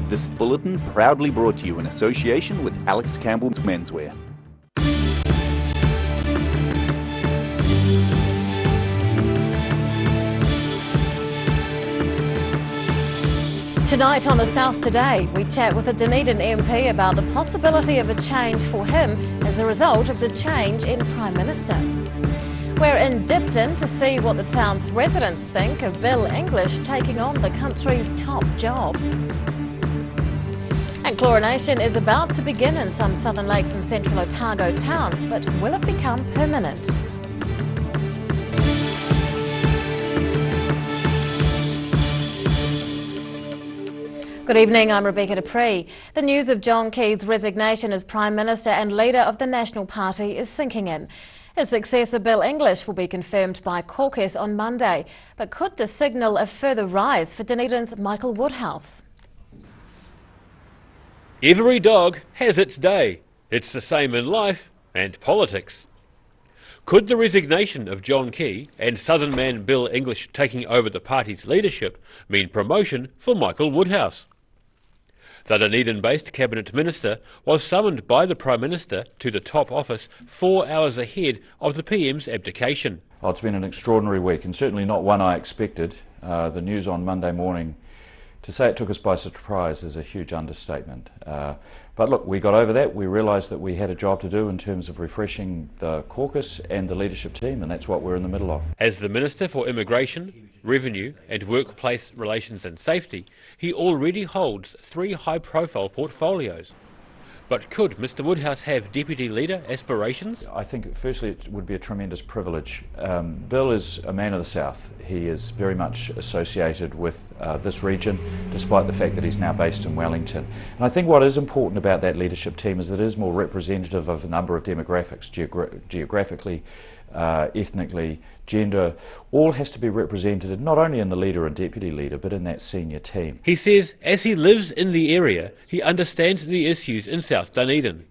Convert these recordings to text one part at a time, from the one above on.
This bulletin proudly brought to you in association with Alex Campbell's Menswear. Tonight on The South Today, we chat with a Dunedin MP about the possibility of a change for him as a result of the change in Prime Minister. We're in Dunedin to see what the town's residents think of Bill English taking on the country's top job. And chlorination is about to begin in some southern lakes and central Otago towns, but will it become permanent? Good evening, I'm Rebecca Dupree. The news of John Key's resignation as Prime Minister and leader of the National Party is sinking in. His successor Bill English will be confirmed by caucus on Monday. But could this signal a further rise for Dunedin's Michael Woodhouse? Every dog has its day. It's the same in life and politics. Could the resignation of John Key and Southern man Bill English taking over the party's leadership mean promotion for Michael Woodhouse? The Dunedin-based Cabinet Minister was summoned by the Prime Minister to the top office 4 hours ahead of the PM's abdication. Well, it's been an extraordinary week and certainly not one I expected. The news on Monday morning, to say it took us by surprise is a huge understatement. But look, we got over that. We realised that we had a job to do in terms of refreshing the caucus and the leadership team, and that's what we're in the middle of. As the Minister for Immigration, Revenue and Workplace Relations and Safety, he already holds 3 high-profile portfolios. But could Mr Woodhouse have Deputy Leader aspirations? I think firstly it would be a tremendous privilege. Bill is a man of the South. He is very much associated with this region, despite the fact that he's now based in Wellington. And I think what is important about that leadership team is that it is more representative of a number of demographics, geographically, ethnically, gender, all has to be represented not only in the leader and deputy leader but in that senior team. He says as he lives in the area he understands the issues in South Dunedin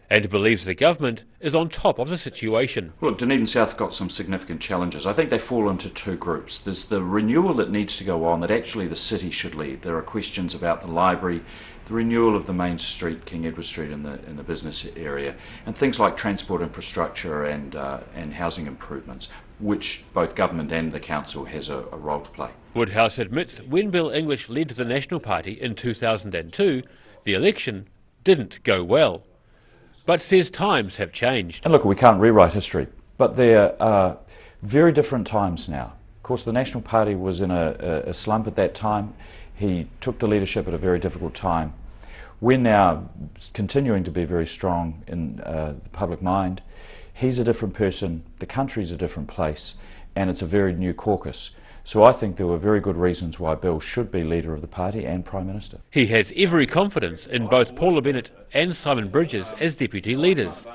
and believes the government is on top of the situation. Well, look, Dunedin South got some significant challenges. I think they fall into 2 groups. There's the renewal that needs to go on that actually the city should lead. There are questions about the library, the renewal of the main street, King Edward Street in the business area, and things like transport infrastructure and housing improvements, which both government and the council has a role to play. Woodhouse admits when Bill English led the National Party in 2002, the election didn't go well, but says times have changed. And look, we can't rewrite history, but there are very different times now. Of course, the National Party was in a slump at that time. He took the leadership at a very difficult time. We're now continuing to be very strong in the public mind. He's a different person, the country's a different place, and it's a very new caucus. So I think there were very good reasons why Bill should be leader of the party and Prime Minister. He has every confidence in both Paula Bennett and Simon Bridges as deputy leaders,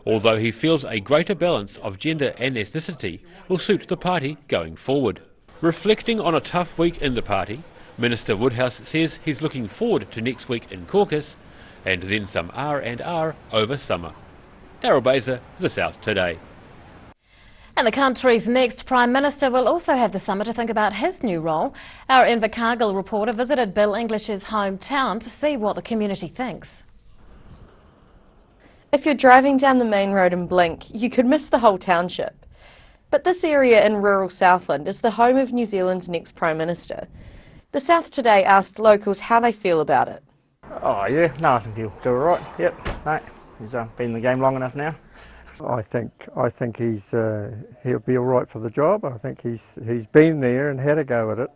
although he feels a greater balance of gender and ethnicity will suit the party going forward. Reflecting on a tough week in the party, Minister Woodhouse says he's looking forward to next week in caucus and then some R&R over summer. Daryl Baser, The South Today. And the country's next Prime Minister will also have the summer to think about his new role. Our Invercargill reporter visited Bill English's hometown to see what the community thinks. If you're driving down the main road and blink, you could miss the whole township. But this area in rural Southland is the home of New Zealand's next Prime Minister. The South Today asked locals how they feel about it. Oh yeah, no, I think he'll do all right. Yep, no, he's been in the game long enough now. I think he'll be all right for the job. I think he's been there and had a go at it.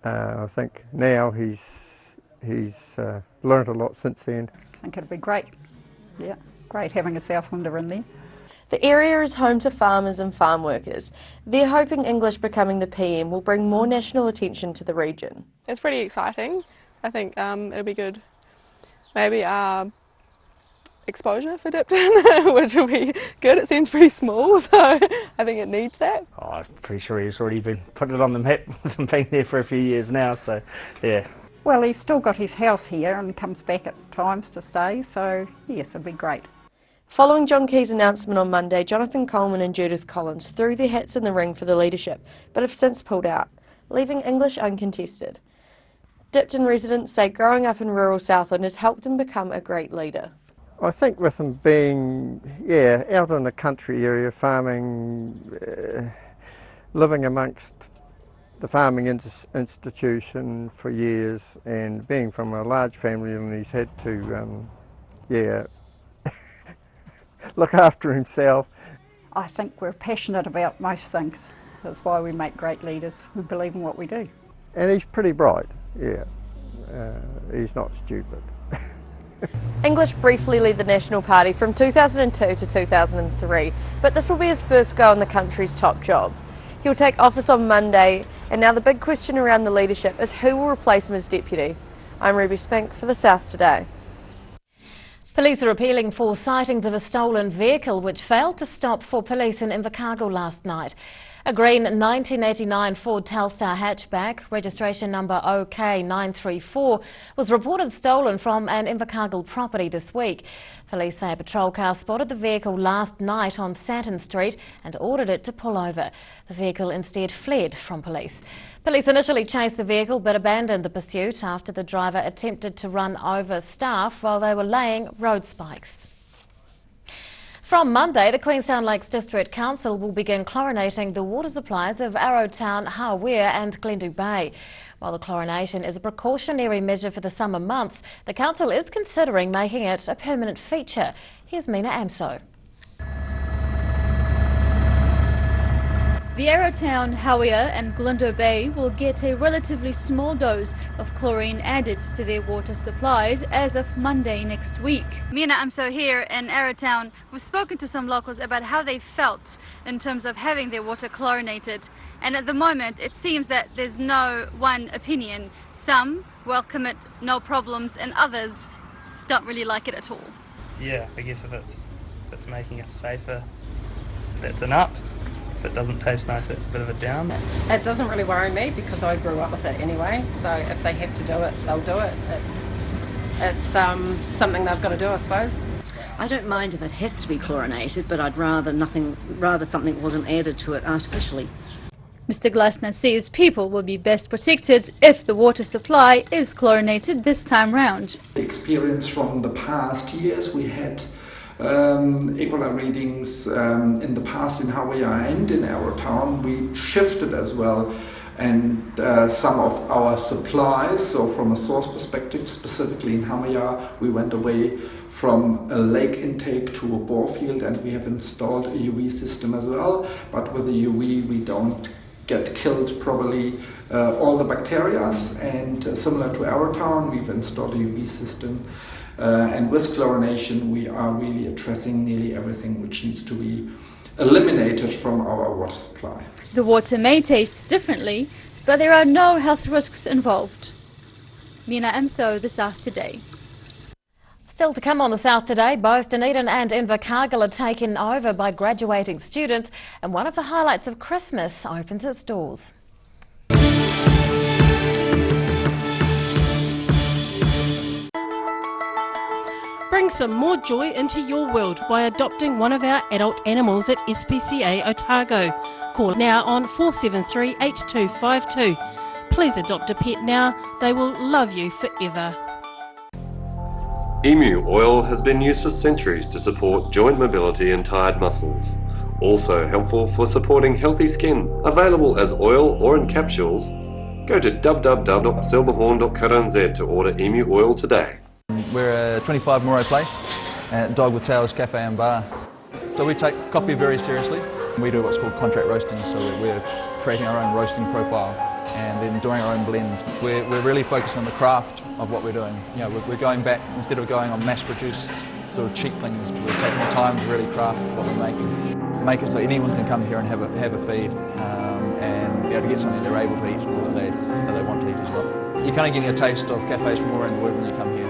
I think now he's learnt a lot since then. I think it'll be great. Yeah, great having a Southlander in there. The area is home to farmers and farm workers. They're hoping English becoming the PM will bring more national attention to the region. It's pretty exciting. I think it'll be good. Maybe exposure for Dipton, which will be good. It seems pretty small, so I think it needs that. Oh, I'm pretty sure he's already been putting it on the map and been there for a few years now, so yeah. Well, he's still got his house here and comes back at times to stay, so yes, it'd be great. Following John Key's announcement on Monday, Jonathan Coleman and Judith Collins threw their hats in the ring for the leadership, but have since pulled out, leaving English uncontested. Dipton residents say growing up in rural Southland has helped him become a great leader. I think with him being, out in the country area, farming, living amongst the farming institution for years, and being from a large family, and he's had to, look after himself. I think we're passionate about most things. That's why we make great leaders. We believe in what we do. And he's pretty bright, he's not stupid. English briefly led the National Party from 2002 to 2003, but this will be his first go on the country's top job. He'll take office on Monday, and now the big question around the leadership is who will replace him as deputy. I'm Ruby Spink for the South Today. Police are appealing for sightings of a stolen vehicle which failed to stop for police in Invercargill last night. A green 1989 Ford Telstar hatchback, registration number OK934, was reported stolen from an Invercargill property this week. Police say a patrol car spotted the vehicle last night on Saturn Street and ordered it to pull over. The vehicle instead fled from police. Police initially chased the vehicle but abandoned the pursuit after the driver attempted to run over staff while they were laying road spikes. From Monday, the Queenstown Lakes District Council will begin chlorinating the water supplies of Arrowtown, Hawea and Glendu Bay. While the chlorination is a precautionary measure for the summer months, the council is considering making it a permanent feature. Here's Mina Amso. The Arrowtown, Hawea and Glendu Bay will get a relatively small dose of chlorine added to their water supplies as of Monday next week. Mina Amso here in Arrowtown. We've spoken to some locals about how they felt in terms of having their water chlorinated, and at the moment it seems that there's no one opinion. Some welcome it, no problems, and others don't really like it at all. Yeah, I guess if it's making it safer, that's an up. If it doesn't taste nice, it's a bit of a down. It doesn't really worry me because I grew up with it anyway, so if they have to do it, they'll do it. It's something they've got to do, I suppose. I don't mind if it has to be chlorinated, but I'd rather something wasn't added to it artificially. Mr. Glasner says people will be best protected if the water supply is chlorinated this time round. The experience from the past years, we had equal readings in the past in Hawea and in Arrowtown. We shifted as well, and some of our supplies, so from a source perspective, specifically in Hawea, we went away from a lake intake to a bore field, and we have installed a UV system as well. But with the UV we don't get killed probably all the bacteria, and similar to Arrowtown, we've installed a UV system. And with chlorination we are really addressing nearly everything which needs to be eliminated from our water supply. The water may taste differently, but there are no health risks involved. Mina Amso, The South Today. Still to come on The South Today, both Dunedin and Invercargill are taken over by graduating students, and one of the highlights of Christmas opens its doors. Bring some more joy into your world by adopting one of our adult animals at SPCA Otago. Call now on 473 8252. Please adopt a pet now, they will love you forever. Emu oil has been used for centuries to support joint mobility and tired muscles. Also helpful for supporting healthy skin. Available as oil or in capsules. Go to www.silverhorn.co.nz to order emu oil today. We're at 25 Moray Place at Dog with Tails Cafe and Bar. So we take coffee very seriously. We do what's called contract roasting, so we're creating our own roasting profile and then doing our own blends. We're really focused on the craft of what we're doing. You know, we're going back, instead of going on mass-produced sort of cheap things, we're taking the time to really craft what we're making. Make it so anyone can come here and have a feed and be able to get something they're able to eat or that they want to eat as well. You're kind of getting a taste of cafes from all around the world when you come here.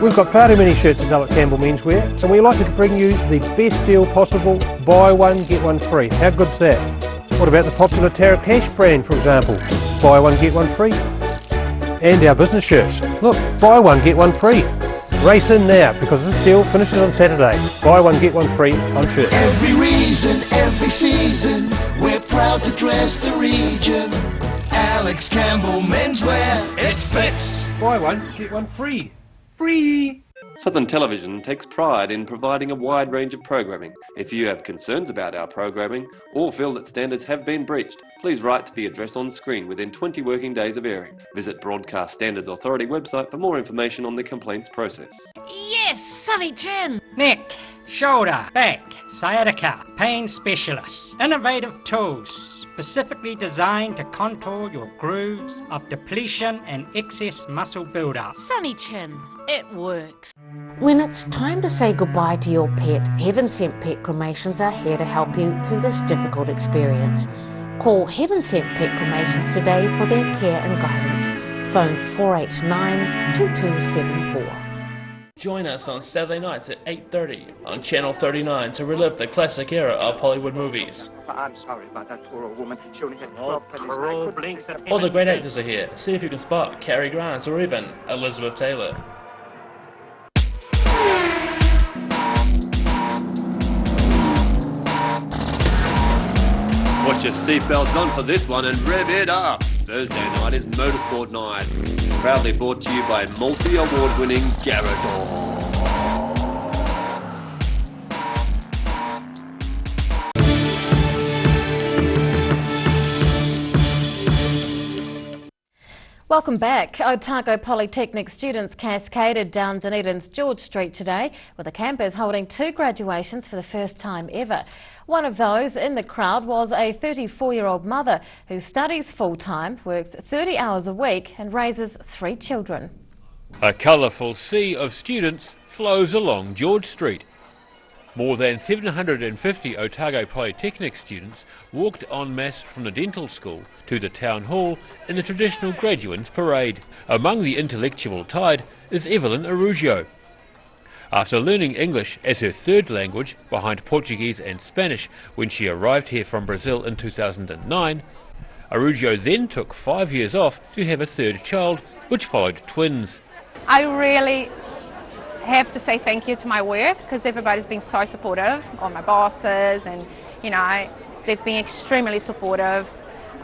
We've got far too many shirts at Alex Campbell Menswear, and we like to bring you the best deal possible, buy one, get one free. How good's that? What about the popular Tara Cash brand, for example? Buy one, get one free. And our business shirts. Look, buy one, get one free. Race in now, because this deal finishes on Saturday. Buy one, get one free on shirts. Every reason, every season, we're proud to dress the region. Alex Campbell Menswear, it fits. Buy one, get one free. Free! Southern Television takes pride in providing a wide range of programming. If you have concerns about our programming or feel that standards have been breached, please write to the address on screen within 20 working days of airing. Visit Broadcast Standards Authority website for more information on the complaints process. Yes, Sonny Chin. Neck, shoulder, back, sciatica, pain specialists. Innovative tools specifically designed to contour your grooves of depletion and excess muscle buildup. Sonny Chin, it works. When it's time to say goodbye to your pet, Heaven Sent Pet Cremations are here to help you through this difficult experience. Call Heaven Sent Pet Cremations today for their care and guidance. Phone 489-2274. Join us on Saturday nights at 8:30 on Channel 39 to relive the classic era of Hollywood movies. I'm sorry about that poor old woman. She only had 12 pennies. All the great actors are here. See if you can spot Cary Grant or even Elizabeth Taylor. Put your seatbelts on for this one and rev it up. Thursday night is Motorsport Night. Proudly brought to you by multi-award winning Arrowtown. Welcome back. Otago Polytechnic students cascaded down Dunedin's George Street today, with the campus holding 2 graduations for the first time ever. One of those in the crowd was a 34-year-old mother who studies full-time, works 30 hours a week and raises 3 children. A colourful sea of students flows along George Street. More than 750 Otago Polytechnic students walked en masse from the dental school to the town hall in the traditional graduates parade. Among the intellectual tide is Evelyn Arrowtown. After learning English as her third language behind Portuguese and Spanish when she arrived here from Brazil in 2009, Arrowtown then took 5 years off to have a third child, which followed twins. I really have to say thank you to my work, because everybody's been so supportive, all my bosses, and they've been extremely supportive.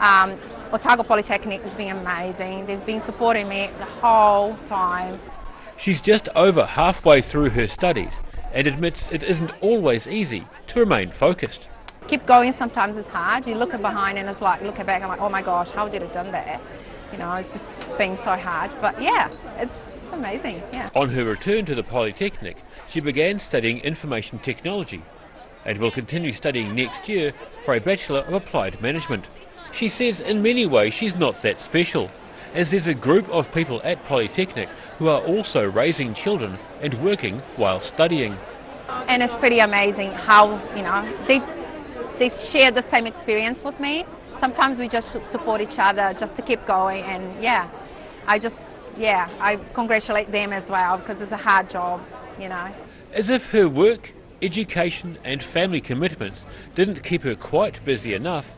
Otago Polytechnic has been amazing. They've been supporting me the whole time. She's just over halfway through her studies and admits it isn't always easy to remain focused. Keep going sometimes is hard. You look behind and it's like, looking back, I'm like, oh my gosh, how did I have done that? It's just been so hard. But yeah, it's amazing, yeah. On her return to the Polytechnic, she began studying information technology and will continue studying next year for a Bachelor of Applied Management. She says in many ways she's not that special, as there's a group of people at Polytechnic who are also raising children and working while studying. And it's pretty amazing how, they share the same experience with me. Sometimes we just support each other just to keep going, and I congratulate them as well, because it's a hard job, As if her work, education and family commitments didn't keep her quite busy enough,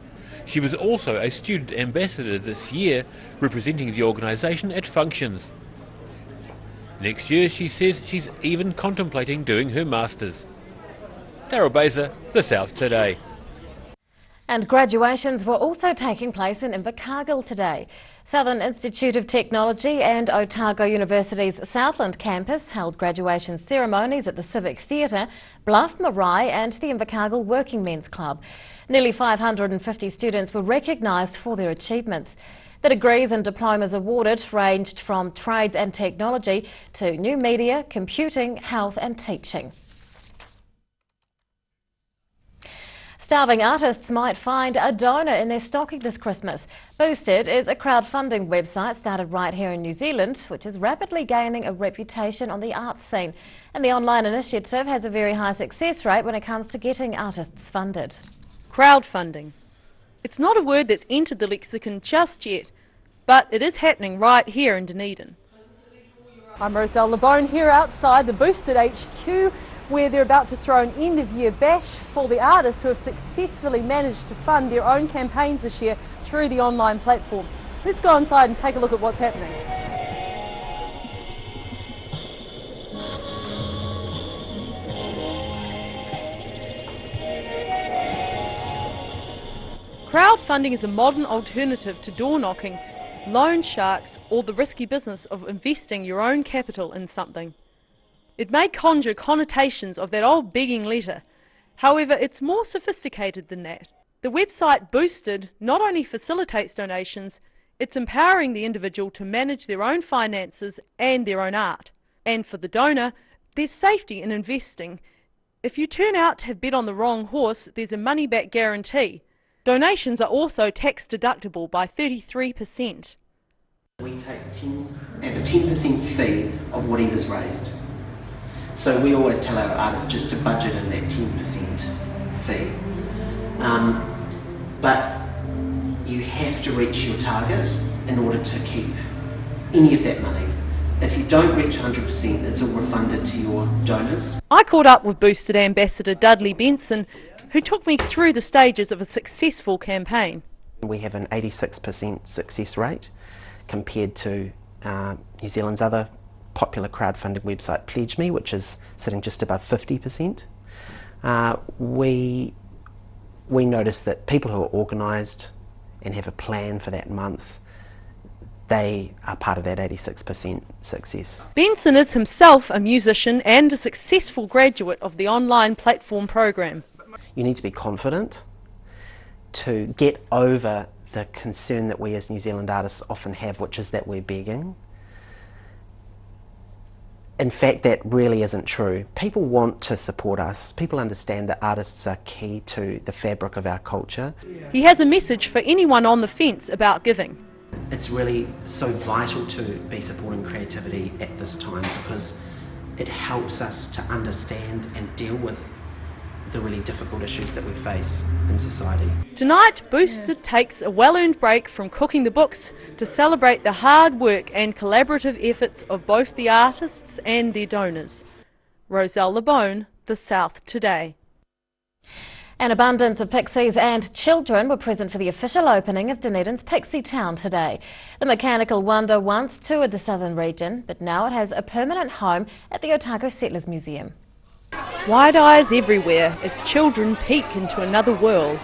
she was also a student ambassador this year, representing the organisation at functions. Next year, she says she's even contemplating doing her masters. Daryl Baser, The South Today. And graduations were also taking place in Invercargill today. Southern Institute of Technology and Otago University's Southland campus held graduation ceremonies at the Civic Theatre, Bluff, Marae and the Invercargill Working Men's Club. Nearly 550 students were recognised for their achievements. The degrees and diplomas awarded ranged from trades and technology to new media, computing, health and teaching. Starving artists might find a donor in their stocking this Christmas. Boosted is a crowdfunding website started right here in New Zealand, which is rapidly gaining a reputation on the arts scene. And the online initiative has a very high success rate when it comes to getting artists funded. Crowdfunding. It's not a word that's entered the lexicon just yet, but it is happening right here in Dunedin. I'm Roselle LeBone here outside the Boosted HQ, where they're about to throw an end-of-year bash for the artists who have successfully managed to fund their own campaigns this year through the online platform. Let's go inside and take a look at what's happening. Crowdfunding is a modern alternative to door knocking, loan sharks, or the risky business of investing your own capital in something. It may conjure connotations of that old begging letter. However, it's more sophisticated than that. The website Boosted not only facilitates donations, it's empowering the individual to manage their own finances and their own art. And for the donor, there's safety in investing. If you turn out to have bet on the wrong horse, there's a money-back guarantee. Donations are also tax deductible by 33%. We take a 10% fee of whatever's raised. So we always tell our artists just to budget in that 10% fee. But you have to reach your target in order to keep any of that money. If you don't reach 100%, it's all refunded to your donors. I caught up with Boosted Ambassador Dudley Benson, who took me through the stages of a successful campaign. We have an 86% success rate compared to New Zealand's other popular crowdfunding website, Pledge Me, which is sitting just above 50%. We noticed that people who are organised and have a plan for that month, they are part of that 86% success. Benson is himself a musician and a successful graduate of the online platform program. You need to be confident to get over the concern that we as New Zealand artists often have, which is that we're begging. In fact, that really isn't true. People want to support us. People understand that artists are key to the fabric of our culture. He has a message for anyone on the fence about giving. It's really so vital to be supporting creativity at this time because it helps us to understand and deal with the really difficult issues that we face in society. Tonight, Boosted takes a well-earned break from cooking the books to celebrate the hard work and collaborative efforts of both the artists and their donors. Roselle LeBone, The South Today. An abundance of pixies and children were present for the official opening of Dunedin's Pixie Town today. The mechanical wonder once toured the southern region, but now it has a permanent home at the Otago Settlers Museum. Wide eyes everywhere as children peek into another world.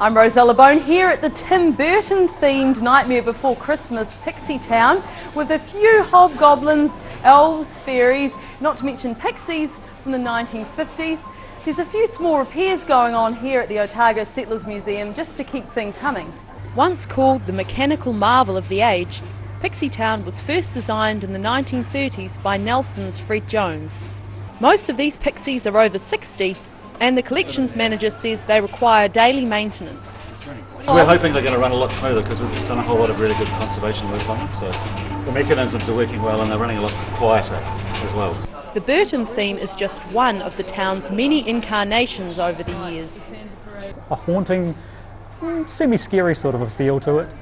I'm Roselle LeBone here at the Tim Burton themed Nightmare Before Christmas Pixie Town with a few hobgoblins, elves, fairies, not to mention pixies from the 1950s. There's a few small repairs going on here at the Otago Settlers Museum just to keep things humming. Once called the mechanical marvel of the age, Pixie Town was first designed in the 1930s by Nelson's Fred Jones. Most of these pixies are over 60 and the collections manager says they require daily maintenance. We're hoping they're going to run a lot smoother because we've done a whole lot of really good conservation work on them, so the mechanisms are working well and they're running a lot quieter as well. The Burton theme is just one of the town's many incarnations over the years. A haunting, semi-scary sort of a feel to it.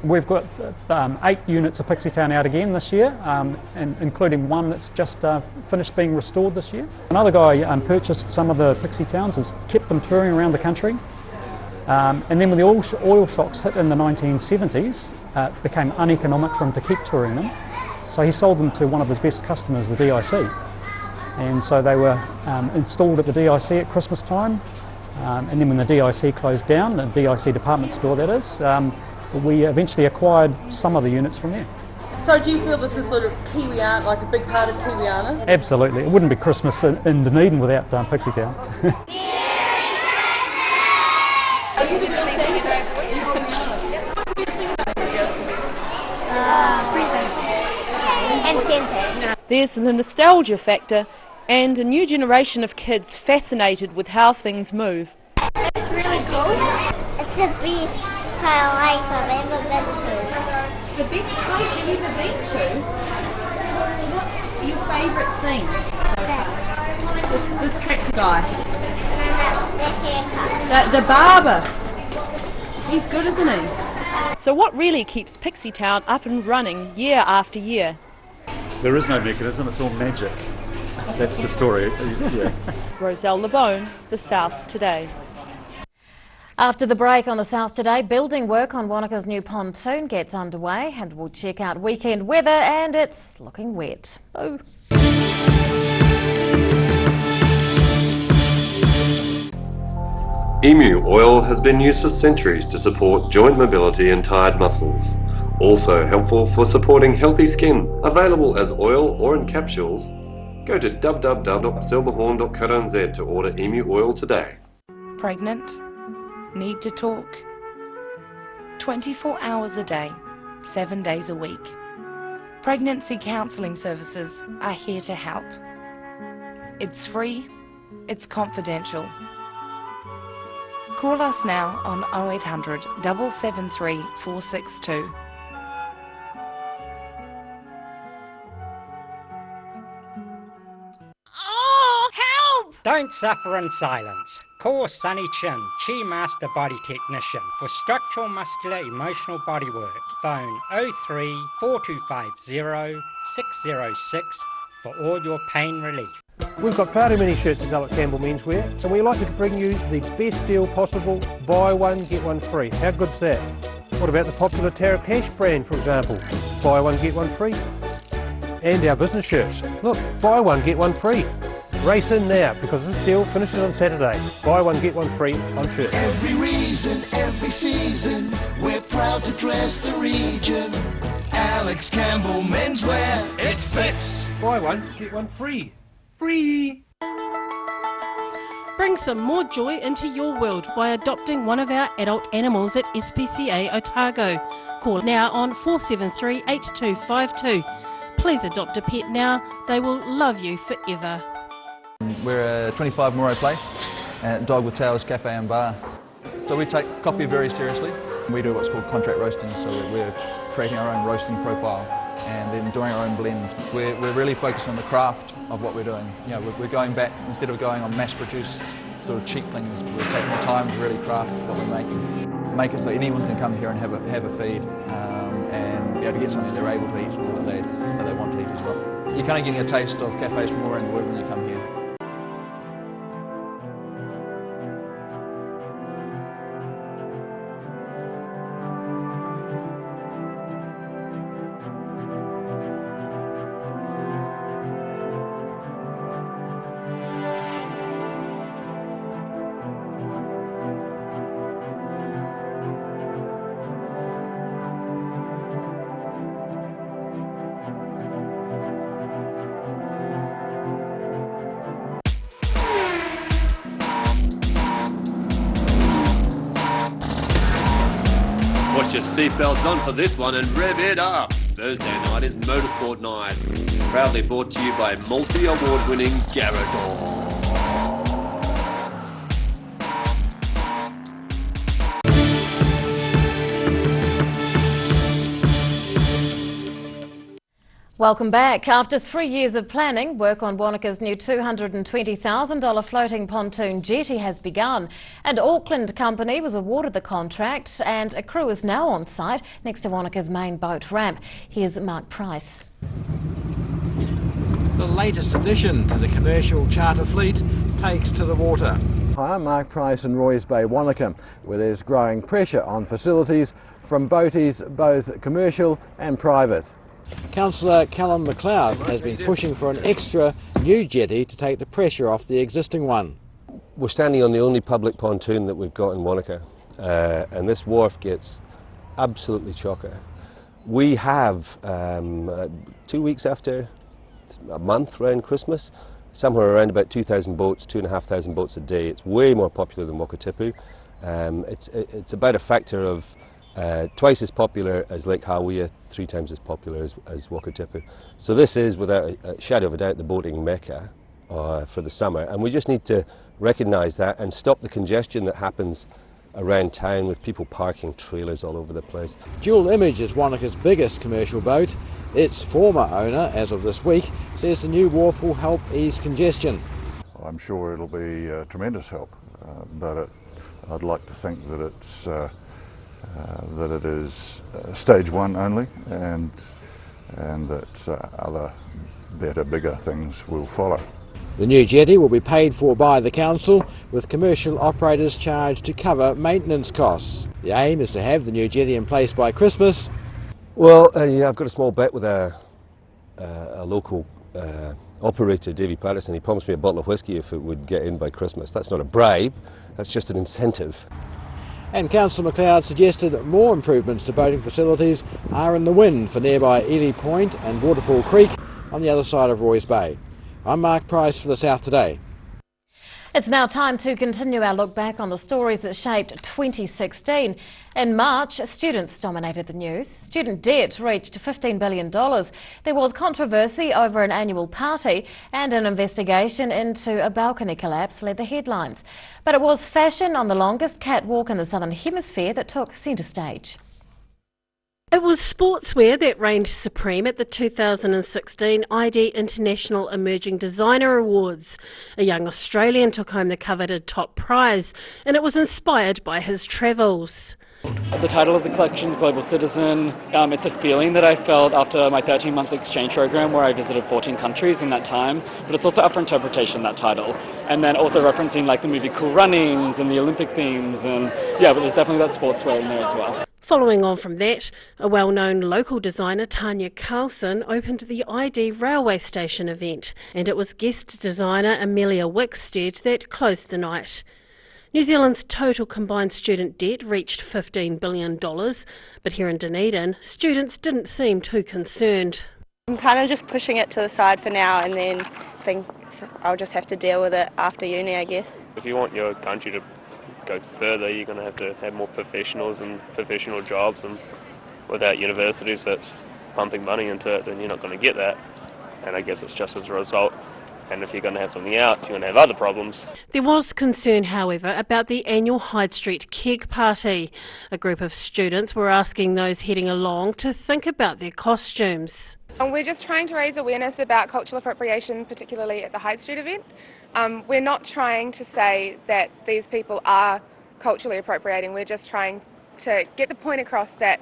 We've got 8 units of Pixie Town out again this year, and including one that's just finished being restored this year. Another guy purchased some of the Pixie Towns and kept them touring around the country. And then when the oil shocks hit in the 1970s, it became uneconomic for him to keep touring them. So he sold them to one of his best customers, the DIC. And so they were installed at the DIC at Christmas time. And then when the DIC closed down, the DIC department store that is, we eventually acquired some of the units from there. So do you feel this is sort of Kiwiana, like a big part of Kiwiana? Absolutely. It wouldn't be Christmas in Dunedin without Pixie Town. Are you the best singer? What's the best thing about Presents and Santa. There's the nostalgia factor and a new generation of kids fascinated with how things move. It's really cool. It's the best place I've ever been to. The best place you've ever been to? What's your favourite thing so far? This tractor guy. The barber. He's good, isn't he? So what really keeps Pixie Town up and running year after year? There is no mechanism, it's all magic. That's the story. Yeah. Roselle LeBone, The South Today. After the break on The South Today, building work on Wanaka's new pontoon gets underway, and we'll check out weekend weather, and it's looking wet. Boo. Emu oil has been used for centuries to support joint mobility and tired muscles. Also helpful for supporting healthy skin. Available as oil or in capsules. Go to www.silverhorn.co.nz to order emu oil today. Pregnant? Need to talk? 24 hours a day, 7 days a week. Pregnancy counselling services are here to help. It's free, it's confidential. Call us now on 0800 773 462. Oh, help! Don't suffer in silence. Call Sunny Chin, Chi Master Body Technician, for structural, muscular, emotional bodywork. Phone 03 4250 606 for all your pain relief. We've got far too many shirts to sell at Campbell Menswear, and we like to bring you the best deal possible, buy one, get one free. How good's that? What about the popular Tara Cash brand, for example? Buy one, get one free. And our business shirts. Look, buy one, get one free. Race in now, because this deal finishes on Saturday. Buy one, get one free on shirts. Every reason, every season, we're proud to dress the region. Alex Campbell Menswear, it fits. Buy one, get one free. Free! Bring some more joy into your world by adopting one of our adult animals at SPCA Otago. Call now on 473 8252. Please adopt a pet now, they will love you forever. We're a 25 Moray place, Dog with Tails Cafe and Bar. So we take coffee very seriously. We do what's called contract roasting, so we're creating our own roasting profile and then doing our own blends. We're really focused on the craft of what we're doing. You know, we're going back, instead of going on mass-produced sort of cheap things, we're taking the time to really craft what we're making. Make it so anyone can come here and have a feed and be able to get something they're able to eat or that they want to eat as well. You're kind of getting a taste of cafes from all around the world when you come here. Put your seatbelts on for this one and rev it up. Thursday night is Motorsport Night. Proudly brought to you by multi-award-winning Arrowtown. Welcome back. After 3 years of planning, work on Wanaka's new $220,000 floating pontoon jetty has begun. An Auckland company was awarded the contract and a crew is now on site next to Wanaka's main boat ramp. Here's Mark Price. The latest addition to the commercial charter fleet takes to the water. Hi, I'm Mark Price in Roy's Bay, Wanaka, where there's growing pressure on facilities from boaties, both commercial and private. Councillor Callum McLeod has been pushing for an extra new jetty to take the pressure off the existing one. We're standing on the only public pontoon that we've got in Wanaka, and this wharf gets absolutely chocker. We have 2 weeks after a month around Christmas, somewhere around about 2,000 boats, 2,500 boats a day. It's way more popular than Wakatipu. It's about a factor of twice as popular as Lake Hawea, 3 times as popular as Wakatipu. So this is, without a shadow of a doubt, the boating mecca for the summer, and we just need to recognise that and stop the congestion that happens around town with people parking trailers all over the place. Dual Image is Wanaka's biggest commercial boat. Its former owner, as of this week, says the new wharf will help ease congestion. I'm sure it'll be a tremendous help, but I'd like to think that it is stage one only, and and that other better, bigger things will follow. The new jetty will be paid for by the council, with commercial operators charged to cover maintenance costs. The aim is to have the new jetty in place by Christmas. Well, yeah, I've got a small bet with a local operator, Davy Patterson. He promised me a bottle of whiskey if it would get in by Christmas. That's not a bribe, that's just an incentive. And Councillor McLeod suggested more improvements to boating facilities are in the wind for nearby Ely Point and Waterfall Creek on the other side of Roy's Bay. I'm Mark Price for the South Today. It's now time to continue our look back on the stories that shaped 2016. In March, students dominated the news. Student debt reached $15 billion. There was controversy over an annual party, and an investigation into a balcony collapse led the headlines. But it was fashion on the longest catwalk in the Southern Hemisphere that took centre stage. It was sportswear that reigned supreme at the 2016 ID International Emerging Designer Awards. A young Australian took home the coveted top prize, and it was inspired by his travels. The title of the collection, Global Citizen, it's a feeling that I felt after my 13-month exchange program where I visited 14 countries in that time, but it's also up for interpretation, that title. And then also referencing like the movie Cool Runnings and the Olympic themes, and yeah, but there's definitely that sportswear in there as well. Following on from that, a well-known local designer, Tanya Carlson, opened the ID Railway Station event, and it was guest designer Amelia Wickstead that closed the night. New Zealand's total combined student debt reached $15 billion, but here in Dunedin, students didn't seem too concerned. I'm kind of just pushing it to the side for now, and then think I'll just have to deal with it after uni, I guess. If you want your country to go further, you're going to have more professionals and professional jobs, and without universities that's pumping money into it, then you're not going to get that. And I guess it's just as a result. And if you're going to have something else, you're going to have other problems. There was concern, however, about the annual Hyde Street keg party. A group of students were asking those heading along to think about their costumes. We're just trying to raise awareness about cultural appropriation, particularly at the Hyde Street event. We're not trying to say that these people are culturally appropriating, we're just trying to get the point across that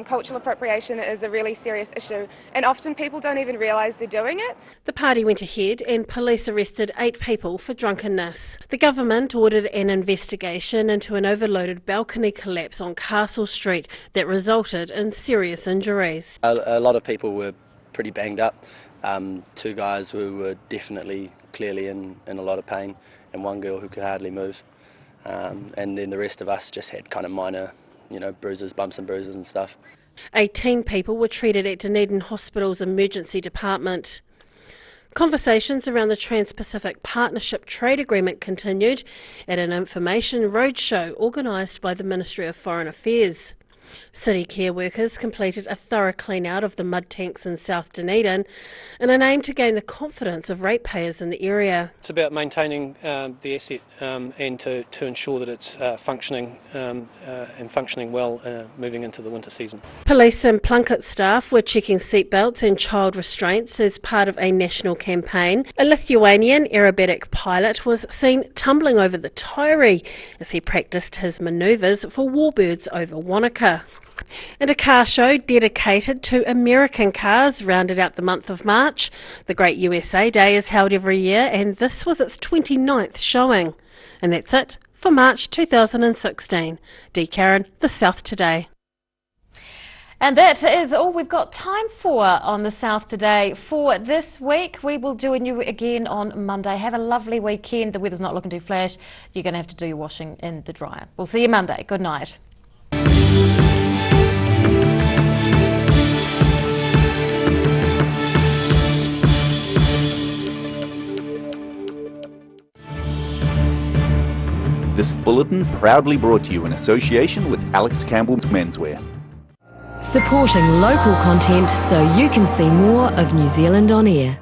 cultural appropriation is a really serious issue, and often people don't even realise they're doing it. The party went ahead and police arrested 8 people for drunkenness. The government ordered an investigation into an overloaded balcony collapse on Castle Street that resulted in serious injuries. A lot of people were pretty banged up. 2 guys who were definitely clearly in a lot of pain, and 1 girl who could hardly move. And then the rest of us just had kind of minor, bruises, bumps and bruises and stuff. 18 people were treated at Dunedin Hospital's emergency department. Conversations around the Trans-Pacific Partnership Trade Agreement continued at an information roadshow organised by the Ministry of Foreign Affairs. City care workers completed a thorough clean-out of the mud tanks in South Dunedin in an aim to gain the confidence of ratepayers in the area. It's about maintaining the asset and to ensure that it's functioning and functioning well moving into the winter season. Police and Plunket staff were checking seatbelts and child restraints as part of a national campaign. A Lithuanian aerobatic pilot was seen tumbling over the Tyree as he practised his manoeuvres for warbirds over Wanaka. And a car show dedicated to American cars rounded out the month of March. The Great USA Day is held every year, and this was its 29th showing. And that's it for March 2016. Dee Karen, The South Today. And that is all we've got time for on The South Today for this week. We will join you again on Monday. Have a lovely weekend. The weather's not looking too flash. You're going to have to do your washing in the dryer. We'll see you Monday. Good night. This bulletin proudly brought to you in association with Alex Campbell's Menswear. Supporting local content so you can see more of New Zealand on air.